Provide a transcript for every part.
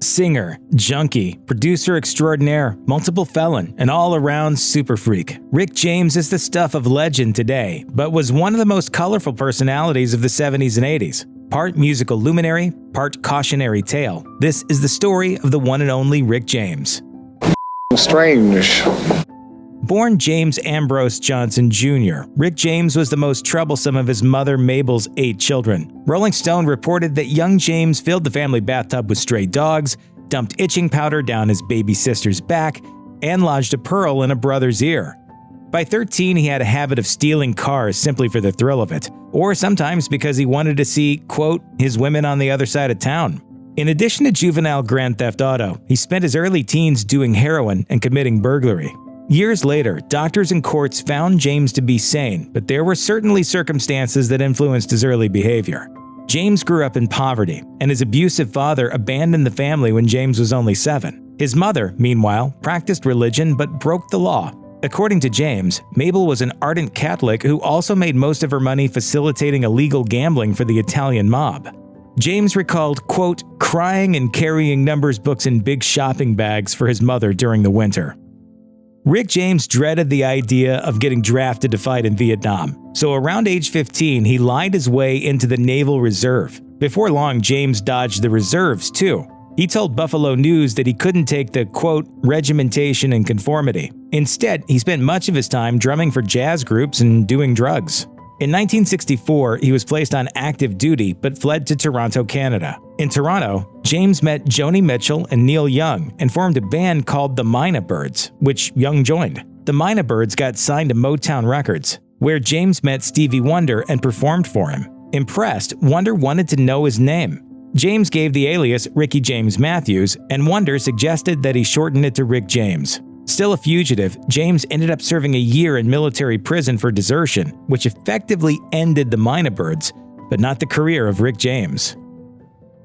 Singer, junkie, producer extraordinaire, multiple felon, and all-around super freak, Rick James is the stuff of legend today, but was one of the most colorful personalities of the 70s and 80s. Part musical luminary, part cautionary tale, this is the story of the one and only Rick James. Strange. Born James Ambrose Johnson Jr., Rick James was the most troublesome of his mother Mabel's 8 children. Rolling Stone reported that young James filled the family bathtub with stray dogs, dumped itching powder down his baby sister's back, and lodged a pearl in a brother's ear. By 13, he had a habit of stealing cars simply for the thrill of it, or sometimes because he wanted to see, quote, his women on the other side of town. In addition to juvenile grand theft auto, he spent his early teens doing heroin and committing burglary. Years later, doctors and courts found James to be sane, but there were certainly circumstances that influenced his early behavior. James grew up in poverty, and his abusive father abandoned the family when James was only 7. His mother, meanwhile, practiced religion but broke the law. According to James, Mabel was an ardent Catholic who also made most of her money facilitating illegal gambling for the Italian mob. James recalled, quote, crying and carrying numbers books in big shopping bags for his mother during the winter. Rick James dreaded the idea of getting drafted to fight in Vietnam, so around age 15 he lied his way into the Naval Reserve. Before long, James dodged the reserves too. He told Buffalo News that he couldn't take the, quote, regimentation and conformity. Instead, he spent much of his time drumming for jazz groups and doing drugs. In 1964, he was placed on active duty but fled to Toronto, Canada. In Toronto, James met Joni Mitchell and Neil Young and formed a band called the Mina Birds, which Young joined. The Mina Birds got signed to Motown Records, where James met Stevie Wonder and performed for him. Impressed, Wonder wanted to know his name. James gave the alias Ricky James Matthews, and Wonder suggested that he shorten it to Rick James. Still a fugitive, James ended up serving a year in military prison for desertion, which effectively ended the Mina Birds, but not the career of Rick James.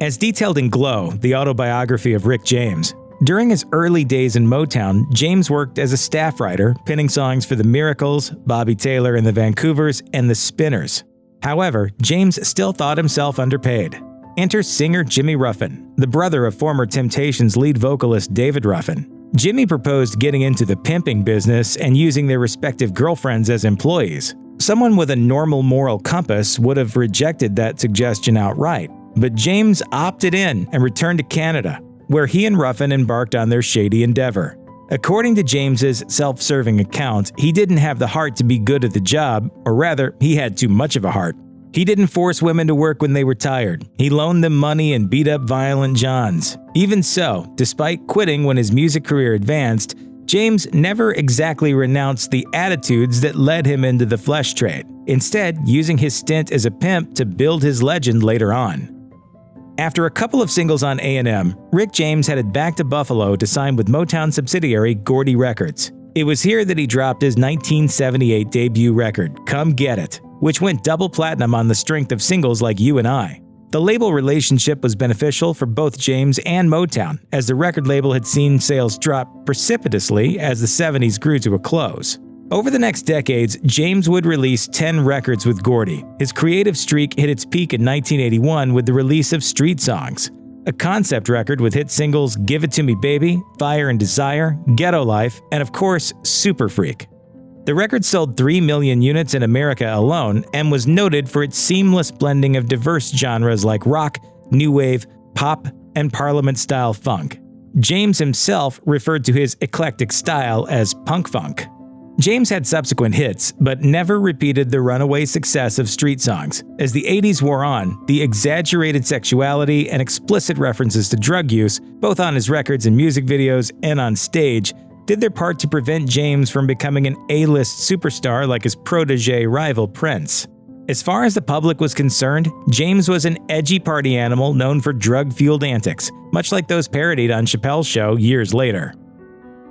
As detailed in Glow, the autobiography of Rick James, during his early days in Motown, James worked as a staff writer, penning songs for the Miracles, Bobby Taylor and the Vancouvers, and the Spinners. However, James still thought himself underpaid. Enter singer Jimmy Ruffin, the brother of former Temptations lead vocalist David Ruffin. Jimmy proposed getting into the pimping business and using their respective girlfriends as employees. Someone with a normal moral compass would have rejected that suggestion outright, but James opted in and returned to Canada, where he and Ruffin embarked on their shady endeavor. According to James's self-serving account, he didn't have the heart to be good at the job, or rather, he had too much of a heart. He didn't force women to work when they were tired. He loaned them money and beat up violent Johns. Even so, despite quitting when his music career advanced, James never exactly renounced the attitudes that led him into the flesh trade, instead using his stint as a pimp to build his legend later on. After a couple of singles on A&M, Rick James headed back to Buffalo to sign with Motown subsidiary Gordy Records. It was here that he dropped his 1978 debut record, Come Get It, which went double platinum on the strength of singles like You and I. The label relationship was beneficial for both James and Motown, as the record label had seen sales drop precipitously as the 70s grew to a close. Over the next decades, James would release 10 records with Gordy. His creative streak hit its peak in 1981 with the release of Street Songs, a concept record with hit singles Give It To Me Baby, Fire and Desire, Ghetto Life, and of course, Super Freak. The record sold 3 million units in America alone and was noted for its seamless blending of diverse genres like rock, new wave, pop, and parliament-style funk. James himself referred to his eclectic style as punk funk. James had subsequent hits, but never repeated the runaway success of Street Songs. As the 80s wore on, the exaggerated sexuality and explicit references to drug use, both on his records and music videos and on stage, did their part to prevent James from becoming an A-list superstar like his protege rival Prince. As far as the public was concerned, James was an edgy party animal known for drug-fueled antics, much like those parodied on Chappelle's Show years later.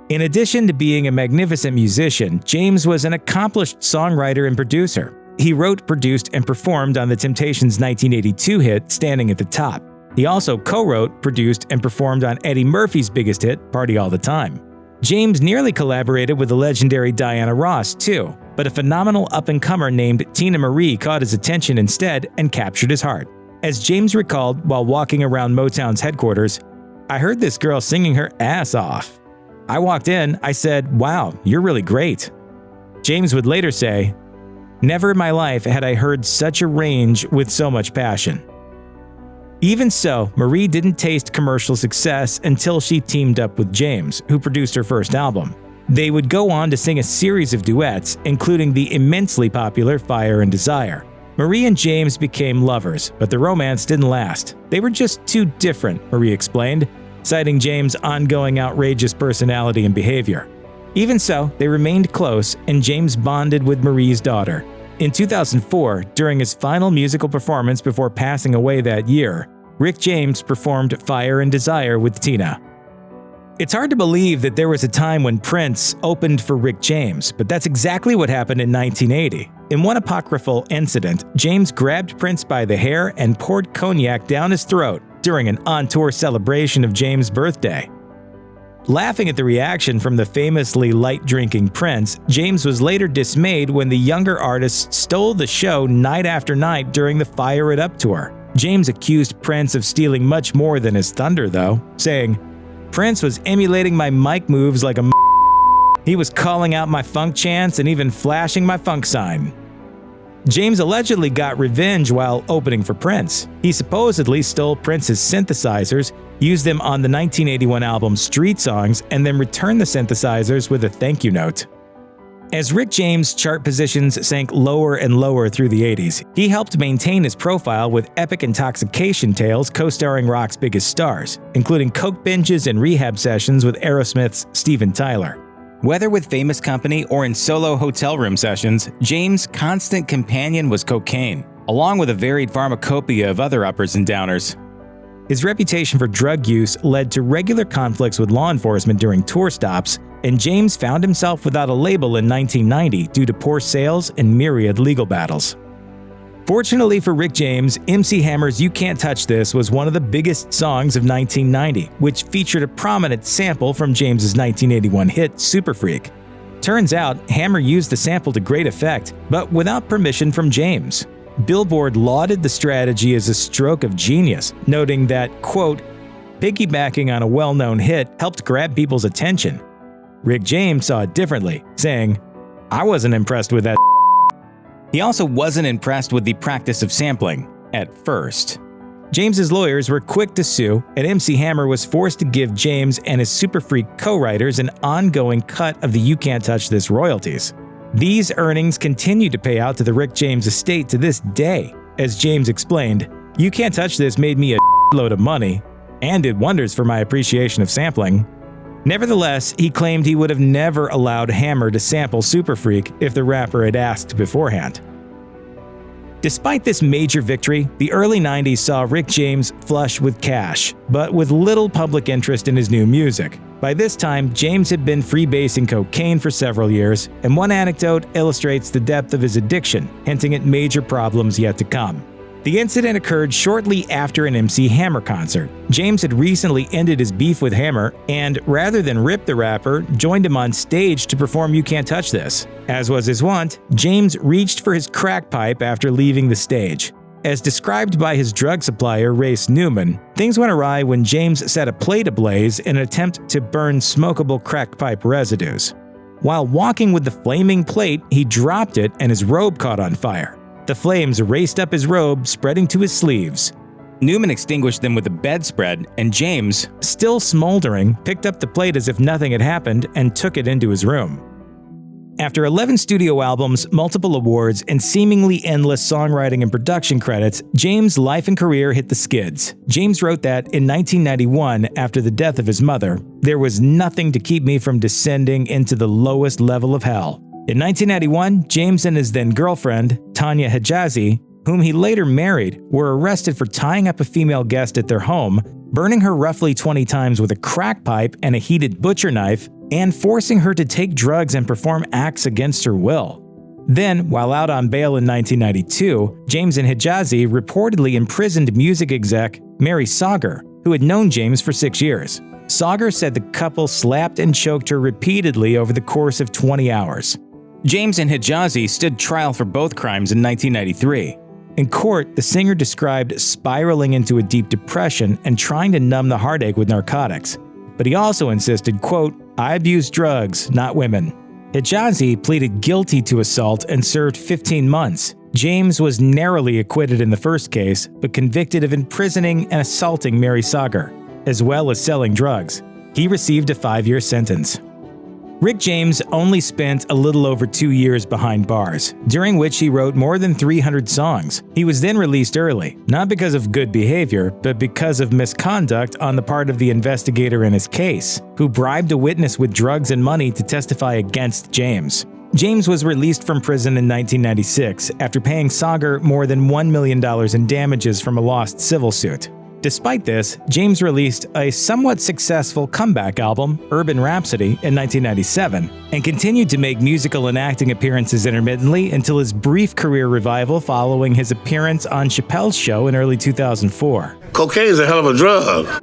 In addition to being a magnificent musician, James was an accomplished songwriter and producer. He wrote, produced, and performed on the Temptations' 1982 hit Standing at the Top. He also co-wrote, produced, and performed on Eddie Murphy's biggest hit, Party All the Time. James nearly collaborated with the legendary Diana Ross, too, but a phenomenal up-and-comer named Teena Marie caught his attention instead and captured his heart. As James recalled while walking around Motown's headquarters, I heard this girl singing her ass off. I walked in, I said, wow, you're really great. James would later say, never in my life had I heard such a range with so much passion. Even so, Marie didn't taste commercial success until she teamed up with James, who produced her first album. They would go on to sing a series of duets, including the immensely popular Fire and Desire. Marie and James became lovers, but the romance didn't last. They were just too different, Marie explained, citing James' ongoing outrageous personality and behavior. Even so, they remained close, and James bonded with Marie's daughter. In 2004, during his final musical performance before passing away that year, Rick James performed Fire and Desire with Teena. It's hard to believe that there was a time when Prince opened for Rick James, but that's exactly what happened in 1980. In one apocryphal incident, James grabbed Prince by the hair and poured cognac down his throat during an on-tour celebration of James' birthday. Laughing at the reaction from the famously light-drinking Prince, James was later dismayed when the younger artist stole the show night after night during the Fire It Up tour. James accused Prince of stealing much more than his thunder, though, saying, Prince was emulating my mic moves like a He was calling out my funk chants and even flashing my funk sign. James allegedly got revenge while opening for Prince. He supposedly stole Prince's synthesizers, used them on the 1981 album Street Songs, and then returned the synthesizers with a thank you note. As Rick James' chart positions sank lower and lower through the 80s, he helped maintain his profile with epic intoxication tales co-starring rock's biggest stars, including coke binges and rehab sessions with Aerosmith's Steven Tyler. Whether with famous company or in solo hotel room sessions, James' constant companion was cocaine, along with a varied pharmacopoeia of other uppers and downers. His reputation for drug use led to regular conflicts with law enforcement during tour stops, and James found himself without a label in 1990 due to poor sales and myriad legal battles. Fortunately for Rick James, MC Hammer's You Can't Touch This was one of the biggest songs of 1990, which featured a prominent sample from James's 1981 hit Super Freak. Turns out, Hammer used the sample to great effect, but without permission from James. Billboard lauded the strategy as a stroke of genius, noting that, quote, piggybacking on a well-known hit helped grab people's attention. Rick James saw it differently, saying, I wasn't impressed with that. He also wasn't impressed with the practice of sampling, at first. James's lawyers were quick to sue, and MC Hammer was forced to give James and his Super Freak co-writers an ongoing cut of the You Can't Touch This royalties. These earnings continue to pay out to the Rick James estate to this day. As James explained, You Can't Touch This made me a load of money, and did wonders for my appreciation of sampling. Nevertheless, he claimed he would have never allowed Hammer to sample Super Freak if the rapper had asked beforehand. Despite this major victory, the early 90s saw Rick James flush with cash, but with little public interest in his new music. By this time, James had been freebasing cocaine for several years, and one anecdote illustrates the depth of his addiction, hinting at major problems yet to come. The incident occurred shortly after an MC Hammer concert. James had recently ended his beef with Hammer, and rather than rip the rapper, joined him on stage to perform You Can't Touch This. As was his wont, James reached for his crack pipe after leaving the stage. As described by his drug supplier, Race Newman, things went awry when James set a plate ablaze in an attempt to burn smokable crack pipe residues. While walking with the flaming plate, he dropped it and his robe caught on fire. The flames raced up his robe, spreading to his sleeves. Newman extinguished them with a bedspread, and James, still smoldering, picked up the plate as if nothing had happened and took it into his room. After 11 studio albums, multiple awards, and seemingly endless songwriting and production credits, James' life and career hit the skids. James wrote that in 1991, after the death of his mother, "There was nothing to keep me from descending into the lowest level of hell." In 1991, James and his then-girlfriend, Tanya Hijazi, whom he later married, were arrested for tying up a female guest at their home, burning her roughly 20 times with a crack pipe and a heated butcher knife, and forcing her to take drugs and perform acts against her will. Then, while out on bail in 1992, James and Hijazi reportedly imprisoned music exec Mary Sauger, who had known James for 6 years. Sauger said the couple slapped and choked her repeatedly over the course of 20 hours. James and Hijazi stood trial for both crimes in 1993. In court, the singer described spiraling into a deep depression and trying to numb the heartache with narcotics. But he also insisted, quote, "I abuse drugs, not women." Hijazi pleaded guilty to assault and served 15 months. James was narrowly acquitted in the first case, but convicted of imprisoning and assaulting Mary Sagar, as well as selling drugs. He received a 5-year sentence. Rick James only spent a little over 2 years behind bars, during which he wrote more than 300 songs. He was then released early, not because of good behavior, but because of misconduct on the part of the investigator in his case, who bribed a witness with drugs and money to testify against James. James was released from prison in 1996 after paying Sagar more than $1 million in damages from a lost civil suit. Despite this, James released a somewhat successful comeback album, Urban Rhapsody, in 1997, and continued to make musical and acting appearances intermittently until his brief career revival following his appearance on Chappelle's Show in early 2004. Cocaine is a hell of a drug.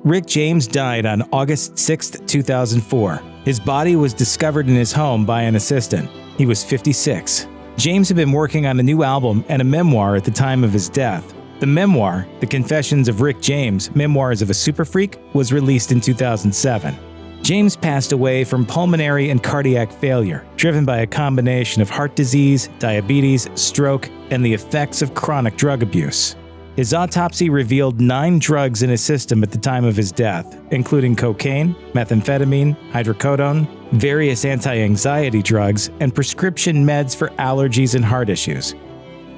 Rick James died on August 6, 2004. His body was discovered in his home by an assistant. He was 56. James had been working on a new album and a memoir at the time of his death. The memoir, The Confessions of Rick James, Memoirs of a Super Freak, was released in 2007. James passed away from pulmonary and cardiac failure, driven by a combination of heart disease, diabetes, stroke, and the effects of chronic drug abuse. His autopsy revealed 9 drugs in his system at the time of his death, including cocaine, methamphetamine, hydrocodone, various anti-anxiety drugs, and prescription meds for allergies and heart issues.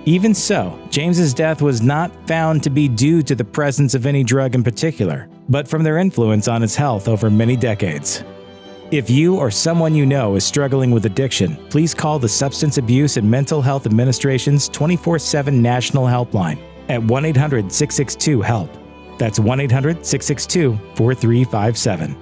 Even so, James's death was not found to be due to the presence of any drug in particular, but from their influence on his health over many decades. If you or someone you know is struggling with addiction, please call the Substance Abuse and Mental Health Administration's 24/7 national helpline at 1-800-662-HELP. That's 1-800-662-4357.